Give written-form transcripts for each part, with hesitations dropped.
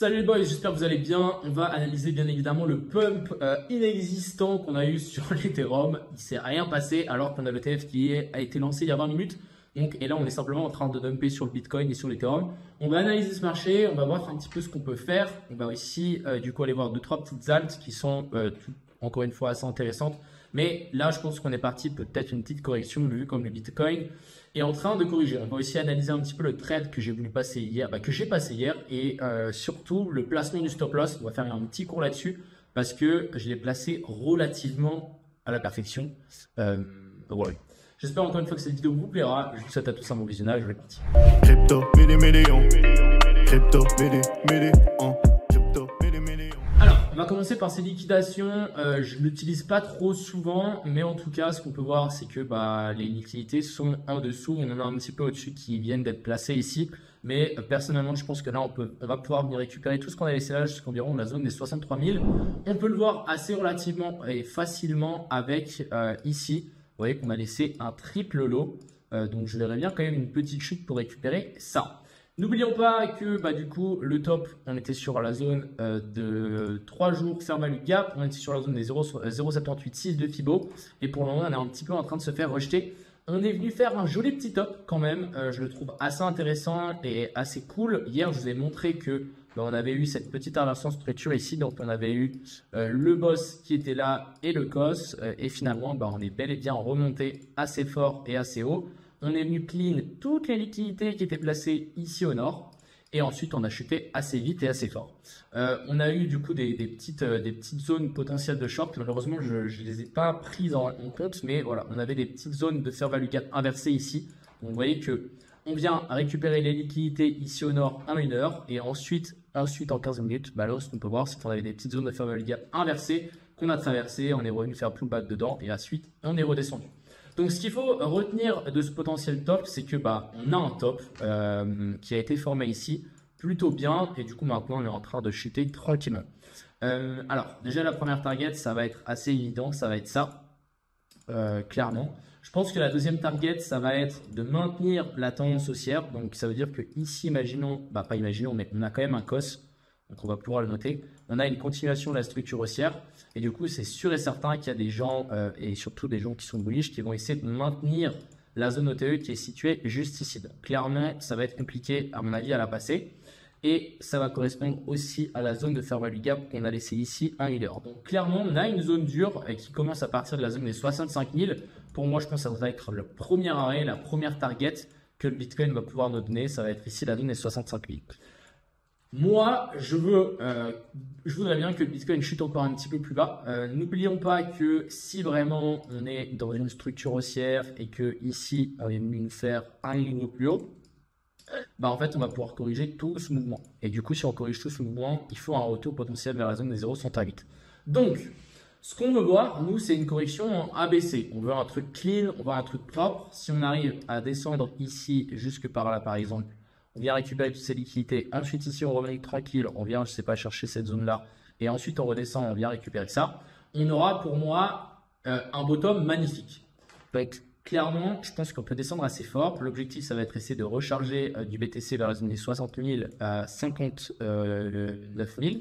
Salut les boys, j'espère que vous allez bien. On va analyser bien évidemment le pump inexistant qu'on a eu sur l'Ethereum. Il ne s'est rien passé alors qu'on a le TF qui a été lancé il y a 20 minutes. Donc, et là, on est simplement en train de dumper sur le Bitcoin et sur l'Ethereum. On va analyser ce marché, on va voir un petit peu ce qu'on peut faire. On va aussi du coup aller voir 2-3 petites alts qui sont encore une fois assez intéressantes. Mais là, je pense qu'on est parti peut-être une petite correction vu comme le Bitcoin est en train de corriger. On va aussi analyser un petit peu le trade que j'ai voulu passer hier, que j'ai passé hier et surtout le placement du stop loss. On va faire un petit cours là-dessus parce que je l'ai placé relativement à la perfection. Voilà. J'espère encore une fois que cette vidéo vous plaira. Je vous souhaite à tous un bon visionnage. Je vais partir. Crypto, million. Crypto, million. Alors, on va commencer par ces liquidations. Je ne l'utilise pas trop souvent, mais en tout cas, ce qu'on peut voir, c'est que les liquidités sont en dessous. On en a un petit peu au-dessus qui viennent d'être placées ici. Mais personnellement, je pense que là, on va pouvoir venir récupérer tout ce qu'on a laissé là jusqu'environ la zone des 63 000. On peut le voir assez relativement et facilement avec ici. Vous voyez qu'on a laissé un triple lot. Donc, je verrais bien quand même une petite chute pour récupérer ça. N'oublions pas que du coup, le top, on était sur la zone de 3 jours fair value gap. On était sur la zone des 0,786 de Fibo. Et pour le moment, on est un petit peu en train de se faire rejeter. On est venu faire un joli petit top quand même. Je le trouve assez intéressant et assez cool. Hier, je vous ai montré que on avait eu cette petite inversion structure ici. Donc, on avait eu le boss qui était là et le cos. Et finalement, on est bel et bien remonté assez fort et assez haut. On est venu clean toutes les liquidités qui étaient placées ici au nord. Et ensuite, on a chuté assez vite et assez fort. On a eu du coup des petites zones potentielles de short. Malheureusement, je ne les ai pas prises en compte. Mais voilà, on avait des petites zones de fair value gap inversées ici. Donc, vous voyez que on vient récupérer les liquidités ici au nord en 1 heure. Et ensuite en 15 minutes, là, ce qu'on peut voir, c'est qu'on avait des petites zones de fair value gap inversées qu'on a traversées. On est revenu faire pullback dedans. Et ensuite, on est redescendu. Donc, ce qu'il faut retenir de ce potentiel top, c'est que on a un top qui a été formé ici plutôt bien. Et du coup, maintenant, on est en train de chuter tranquillement. Alors, déjà, la première target, ça va être assez évident. Ça va être ça, clairement. Je pense que la deuxième target, ça va être de maintenir la tendance haussière. Donc, ça veut dire que ici, imaginons, pas imaginons, mais on a quand même un cos. Donc, on va pouvoir le noter. On a une continuation de la structure haussière. Et du coup, c'est sûr et certain qu'il y a des gens, et surtout des gens qui sont bullish, qui vont essayer de maintenir la zone OTE qui est située juste ici. Donc, clairement, ça va être compliqué, à mon avis, à la passer. Et ça va correspondre aussi à la zone de fair value gap qu'on a laissé ici à 1 heure. Donc, clairement, on a une zone dure qui commence à partir de la zone des 65 000. Pour moi, je pense que ça va être le premier arrêt, la première target que le Bitcoin va pouvoir nous donner. Ça va être ici la zone des 65 000. Moi, je voudrais bien que le Bitcoin chute encore un petit peu plus bas. N'oublions pas que si vraiment on est dans une structure haussière et que ici on est venu nous faire un niveau plus haut, en fait on va pouvoir corriger tout ce mouvement. Et du coup, si on corrige tout ce mouvement, il faut un retour potentiel vers la zone des 0,108. Donc, ce qu'on veut voir, nous, c'est une correction en ABC. On veut un truc clean, on veut un truc propre. Si on arrive à descendre ici jusque par là, par exemple, on vient récupérer toutes ces liquidités. Ensuite, ici, on remet tranquille. On vient, je ne sais pas, chercher cette zone-là. Et ensuite, on redescend, on vient récupérer ça. On aura pour moi un bottom magnifique. Donc, clairement, je pense qu'on peut descendre assez fort. L'objectif, ça va être essayer de recharger du BTC vers la zone des 60 000 à 59 000.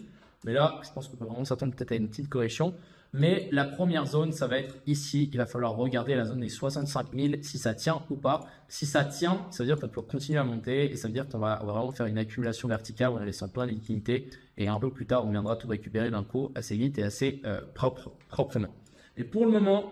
Mais là, je pense qu'on peut vraiment s'attendre peut-être à une petite correction. Mais la première zone, ça va être ici. Il va falloir regarder la zone des 65 000, si ça tient ou pas. Si ça tient, ça veut dire qu'on peut continuer à monter et ça veut dire qu'on va vraiment faire une accumulation verticale. On va laisser plein de liquidités et un peu plus tard, on viendra tout récupérer d'un coup assez vite et assez proprement. Et pour le moment,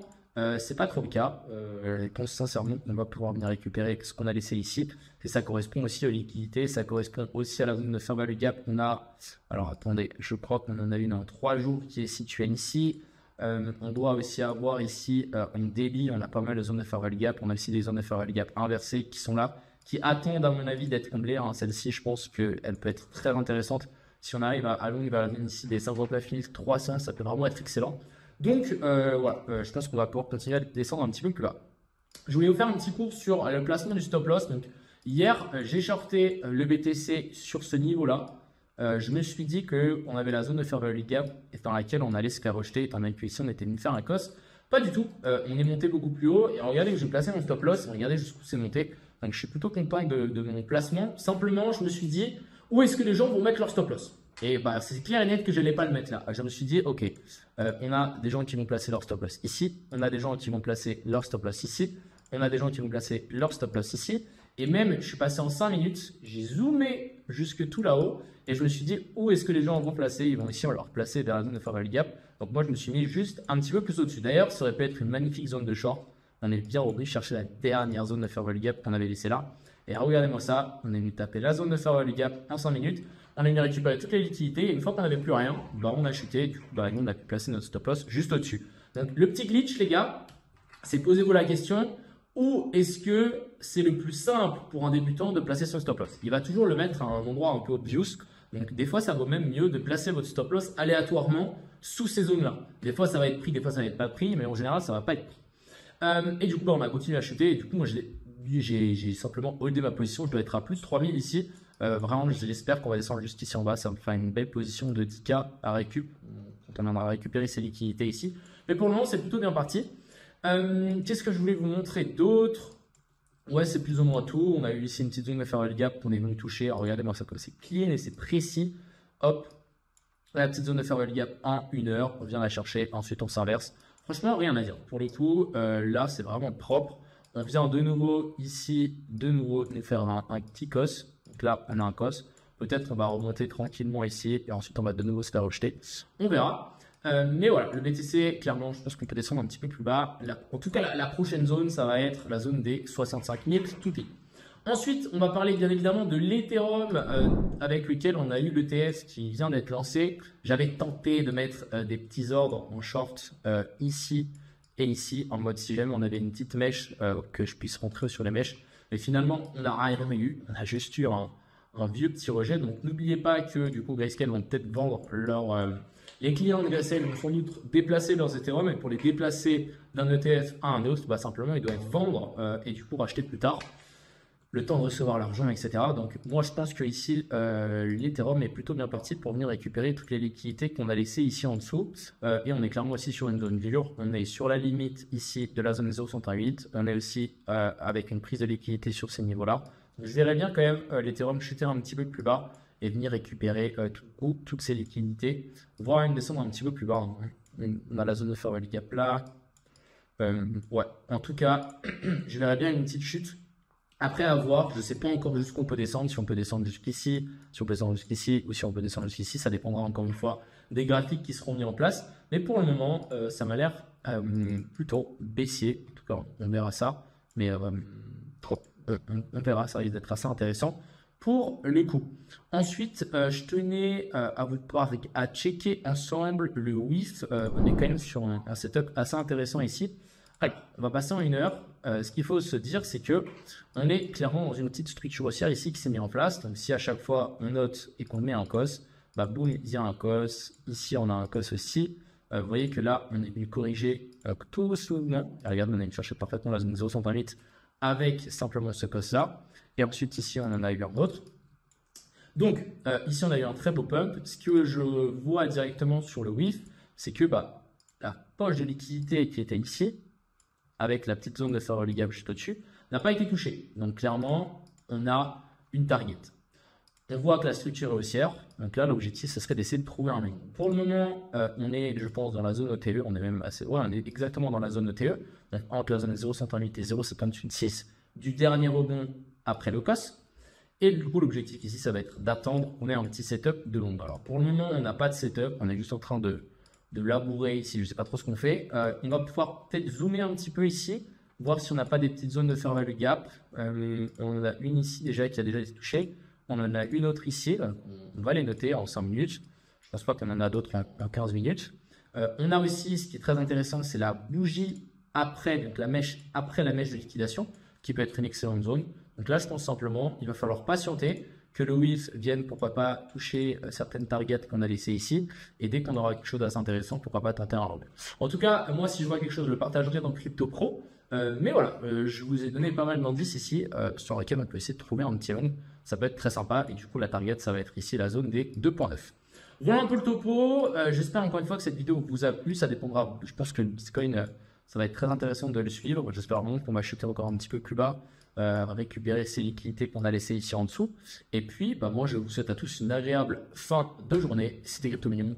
c'est pas trop le cas. Je pense sincèrement qu'on va pouvoir venir récupérer ce qu'on a laissé ici. Et ça correspond aussi aux liquidités. Ça correspond aussi à la zone de fair value gap qu'on a. Alors attendez, je crois qu'on en a une en 3 jours qui est située ici. On doit aussi avoir ici une daily. On a pas mal de zones de fair value gap. On a aussi des zones de fair value gap inversées qui sont là, qui attendent à mon avis d'être comblées. Celle-ci, je pense qu'elle peut être très intéressante. Si on arrive à allonger vers la zone ici des 59 300, ça peut vraiment être excellent. Donc voilà, je pense qu'on va pouvoir continuer à descendre un petit peu plus bas. Je voulais vous faire un petit cours sur le placement du stop loss. Donc hier, j'ai shorté le BTC sur ce niveau-là. Je me suis dit qu'on avait la zone de fair value gap dans laquelle on allait se faire rejeter, étant donné qu'ici on était venu faire un cos. Pas du tout, on est monté beaucoup plus haut. Et regardez que j'ai placé mon stop loss, regardez jusqu'où c'est monté. Donc je suis plutôt content de mon placement. Simplement, je me suis dit, où est-ce que les gens vont mettre leur stop loss? Et bah, c'est clair et net que je n'allais pas le mettre là. Je me suis dit, ok, on a des gens qui vont placer leur stop loss ici, on a des gens qui vont placer leur stop loss ici, on a des gens qui vont placer leur stop loss ici. Et même, je suis passé en 5 minutes, j'ai zoomé jusque tout là-haut et je me suis dit, où est-ce que les gens vont placer? Ils vont ici, on va leur placer vers la zone de fair value gap. Donc moi, je me suis mis juste un petit peu plus au-dessus. D'ailleurs, ça aurait pu être une magnifique zone de short. On est bien revenu chercher la dernière zone de fair value gap qu'on avait laissée là. Et regardez-moi ça, on est venu taper la zone de fair value gap en 5 minutes. On est venu récupérer toutes les liquidités et une fois qu'on n'avait plus rien, bah, on a chuté. Du coup, bah, nous, on a pu placer notre stop loss juste au-dessus. Donc le petit glitch, les gars, c'est posez-vous la question. Ou est-ce que c'est le plus simple pour un débutant de placer son stop loss? Il va toujours le mettre à un endroit un peu obvious. Donc, des fois, ça vaut même mieux de placer votre stop loss aléatoirement sous ces zones-là. Des fois, ça va être pris, des fois, ça va être pas pris, mais en général, ça va pas être pris. Et du coup, bah, on a continué à chuter. Et du coup, moi, j'ai simplement holdé ma position. Je dois être à plus de 3000 ici. Vraiment, j'espère qu'on va descendre juste ici en bas. Ça me fera une belle position de 10K à récup. On viendra récupérer ces liquidités ici. Mais pour le moment, c'est plutôt bien parti. Qu'est-ce que je voulais vous montrer d'autre? Ouais, c'est plus ou moins tout. On a eu ici une petite zone de fair value gap qu'on est venu toucher. Alors, regardez-moi ça comme c'est clean et c'est précis. Hop, la petite zone de fair value gap en 1 heure. On vient la chercher. Ensuite, on s'inverse. Franchement, rien à dire. Pour le coup, là, c'est vraiment propre. On vient de nouveau ici, de nouveau nous faire un petit cos. Donc là, on a un cos. Peut-être on va remonter tranquillement ici et ensuite on va de nouveau se faire rejeter. On verra. Mais voilà, le BTC, clairement, je pense qu'on peut descendre un petit peu plus bas. En tout cas, la prochaine zone, ça va être la zone des 65 000 tout pile. Ensuite, on va parler bien évidemment de l'Ethereum avec lequel on a eu l'ETF qui vient d'être lancé. J'avais tenté de mettre des petits ordres en short ici et ici, en mode si jamais on avait une petite mèche que je puisse rentrer sur les mèches. Mais finalement, on n'a rien eu. On a juste eu un vieux petit rejet. Donc, n'oubliez pas que du coup, Grayscale vont peut-être vendre leur... les clients de Grayscale vont sans doute déplacer leurs Ethereum et pour les déplacer d'un ETF à un autre, bah, simplement ils doivent vendre et du coup racheter plus tard, le temps de recevoir l'argent, etc. Donc moi je pense que ici l'Ethereum est plutôt bien parti pour venir récupérer toutes les liquidités qu'on a laissées ici en dessous et on est clairement aussi sur une zone dure. On est sur la limite ici de la zone 0,108. On est aussi avec une prise de liquidité sur ces niveaux-là. Je verrais bien quand même l'Ethereum chuter un petit peu plus bas et venir récupérer toutes ces liquidités, voire une descendre un petit peu plus bas. On a la zone de fair value gap là. Ouais, en tout cas, je verrais bien une petite chute. Après avoir, je ne sais pas encore jusqu'où on peut descendre, si on peut descendre jusqu'ici, si on peut descendre jusqu'ici ou si on peut descendre jusqu'ici, ça dépendra encore une fois des graphiques qui seront mis en place. Mais pour le moment, ça m'a l'air plutôt baissier. En tout cas, on verra ça. Mais on verra, ça risque d'être assez intéressant pour le coup. Ensuite, je tenais à checker ensemble le WIF. On est quand même sur un setup assez intéressant ici. Allez, on va passer en 1 heure. Ce qu'il faut se dire, c'est que on est clairement dans une petite structure haussière ici qui s'est mise en place. Donc, si à chaque fois on note et qu'on met un cos, bah boum, il y a un cos. Ici, on a un cos aussi. Vous voyez que là, on est venu corriger tout souvent. Regardez, on a cherché parfaitement la zone 0,128 avec simplement ce cos là. Et ensuite, ici, on en a eu un autre. Donc, ici, on a eu un très beau pump. Ce que je vois directement sur le WIF, c'est que bah, la poche de liquidité qui était ici, avec la petite zone de fair value gap juste au-dessus, n'a pas été touchée. Donc, clairement, on a une target. On voit que la structure est haussière. Donc là, l'objectif, ce serait d'essayer de trouver un minimum. Pour le moment, on est, je pense, dans la zone OTE. On est même assez... Ouais, on est exactement dans la zone OTE. Donc, entre la zone 0,58 et 0,786 du dernier rebond après le COS. Et du coup, l'objectif ici, ça va être d'attendre qu'on ait un petit setup de long. Alors, pour le moment, on n'a pas de setup. On est juste en train de labourer ici. Je ne sais pas trop ce qu'on fait. On va pouvoir peut-être zoomer un petit peu ici, voir si on n'a pas des petites zones de fair value gap. On en a une ici déjà qui a déjà été touchée. On en a une autre ici. On va les noter en 5 minutes. Je ne pense pas qu'on en a d'autres en 15 minutes. On a aussi, ce qui est très intéressant, c'est la bougie après, donc la mèche après la mèche de liquidation, qui peut être une excellente zone. Donc là, je pense simplement, il va falloir patienter que le WIF vienne, pourquoi pas, toucher certaines targets qu'on a laissées ici. Et dès qu'on aura quelque chose d'assez intéressant, pourquoi pas tenter un rebond. En tout cas, moi, si je vois quelque chose, je le partagerai dans Crypto Pro. Mais voilà, je vous ai donné pas mal d'indices ici sur lesquels on peut essayer de trouver un petit long. Ça peut être très sympa. Et du coup, la target, ça va être ici la zone des 2.9. Voilà un peu le topo. J'espère encore une fois que cette vidéo vous a plu. Ça dépendra. Je pense que le Bitcoin, ça va être très intéressant de le suivre. J'espère vraiment qu'on va chuter encore un petit peu plus bas. récupérer ces liquidités qu'on a laissées ici en dessous. Et puis, bah, moi, je vous souhaite à tous une agréable fin de journée. C'était Crypto Minimum.